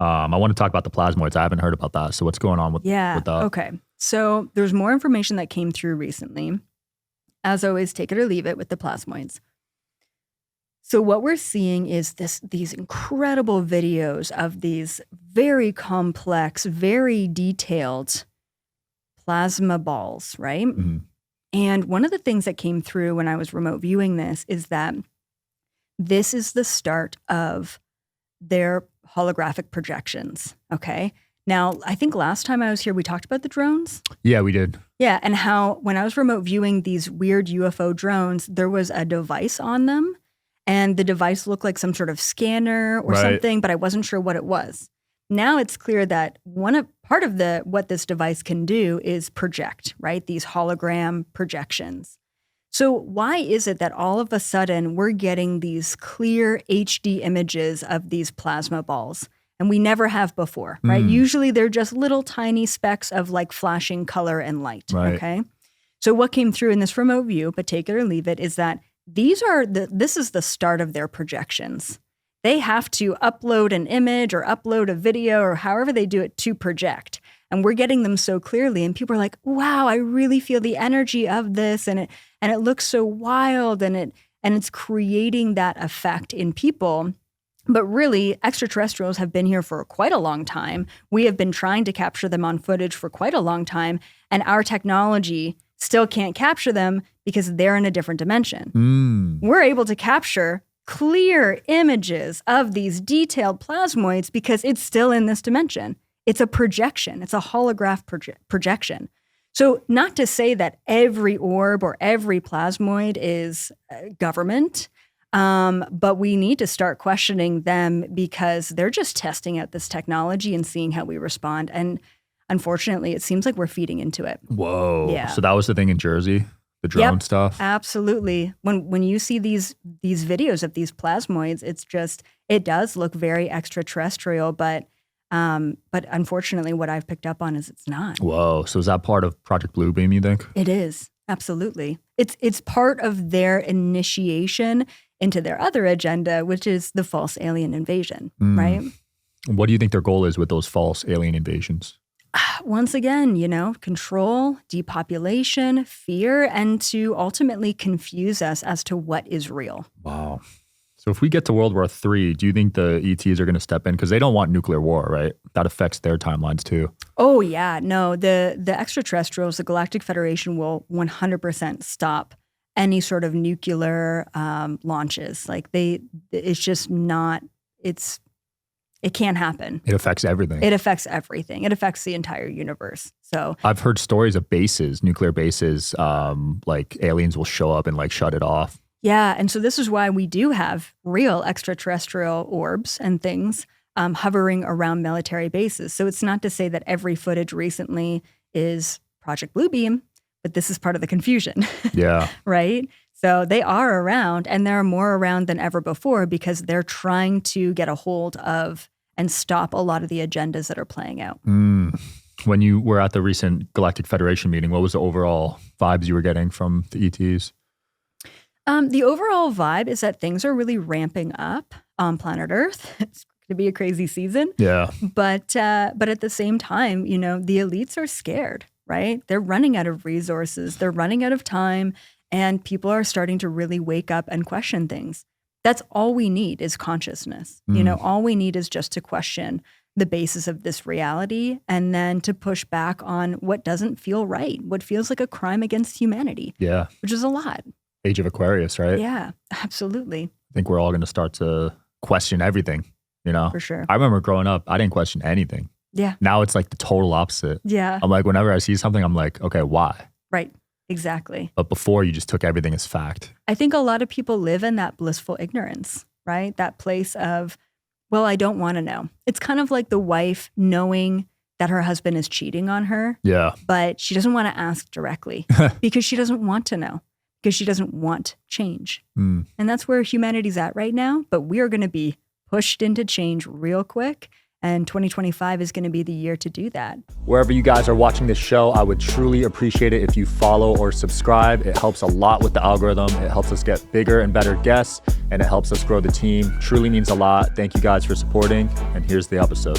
I want to talk about the plasmoids. I haven't heard about that. So what's going on with that? Okay. So there's more information that came through recently. As always, take it or leave it with the plasmoids. So what we're seeing is these incredible videos of these very complex, very detailed plasma balls, right? Mm-hmm. And one of the things that came through when I was remote viewing this is that this is the start of their holographic projections, okay? Now, I think last time I was here, we talked about the drones. Yeah, we did. Yeah, and how when I was remote viewing these weird UFO drones, there was a device on them, and the device looked like some sort of scanner or something, but I wasn't sure what it was. Now it's clear that part of what this device can do is project, right? These hologram projections. So why is it that all of a sudden we're getting these clear HD images of these plasma balls? And we never have before, right? Usually they're just little tiny specks of like flashing color and light, okay? So what came through in this remote view, but take it or leave it, is that this is the start of their projections. They have to upload an image or upload a video or however they do it to project. And we're getting them so clearly. And people are like, wow, I really feel the energy of this. And it looks so wild. And it's creating that effect in people. But really, extraterrestrials have been here for quite a long time. We have been trying to capture them on footage for quite a long time. And our technology still can't capture them because they're in a different dimension. We're able to capture clear images of these detailed plasmoids because it's still in this dimension. It's a projection. It's a holograph projection. So not to say that every orb or every plasmoid is government, but we need to start questioning them because they're just testing out this technology and seeing how we respond. And unfortunately, it seems like we're feeding into it. Whoa. Yeah. So that was the thing in Jersey? The drone stuff? Absolutely. When you see these videos of these plasmoids, it does look very extraterrestrial, but unfortunately what I've picked up on is it's not. Whoa. So is that part of Project Bluebeam, you think? It is. Absolutely. It's part of their initiation into their other agenda, which is the false alien invasion, right? What do you think their goal is with those false alien invasions? Once again, control, depopulation, fear, and to ultimately confuse us as to what is real. Wow. So if we get to World War III, do you think the ETs are going to step in? Because they don't want nuclear war, right? That affects their timelines too. Oh, yeah. No, the extraterrestrials, the Galactic Federation will 100% stop any sort of nuclear launches. Like it's just not, it can't happen. It affects everything. It affects everything. It affects the entire universe. So I've heard stories of bases, nuclear bases, like aliens will show up and like shut it off. Yeah. And so this is why we do have real extraterrestrial orbs and things hovering around military bases. So it's not to say that every footage recently is Project Bluebeam, but this is part of the confusion. Yeah. Right? So they are around, and they're more around than ever before because they're trying to get a hold of and stop a lot of the agendas that are playing out. When you were at the recent Galactic Federation meeting, what was the overall vibes you were getting from the ETs? The overall vibe is that things are really ramping up on planet Earth. It's going to be a crazy season. Yeah. But at the same time, the elites are scared, right? They're running out of resources. They're running out of time. And people are starting to really wake up and question things. That's all we need is consciousness. All we need is just to question the basis of this reality and then to push back on what doesn't feel right, what feels like a crime against humanity. Yeah. Which is a lot. Age of Aquarius, right? Yeah, absolutely. I think we're all going to start to question everything, For sure. I remember growing up, I didn't question anything. Yeah. Now it's like the total opposite. Yeah. I'm like, whenever I see something, I'm like, okay, why? Right. Exactly. But before, you just took everything as fact. I think a lot of people live in that blissful ignorance, right? That place of, well, I don't want to know. It's kind of like the wife knowing that her husband is cheating on her. Yeah. But she doesn't want to ask directly because she doesn't want to know, because she doesn't want change. And that's where humanity's at right now. But we are going to be pushed into change real quick. And 2025 is going to be the year to do that. Wherever you guys are watching this show, I would truly appreciate it if you follow or subscribe. It helps a lot with the algorithm. It helps us get bigger and better guests, and it helps us grow the team. Truly means a lot. Thank you guys for supporting, and here's the episode.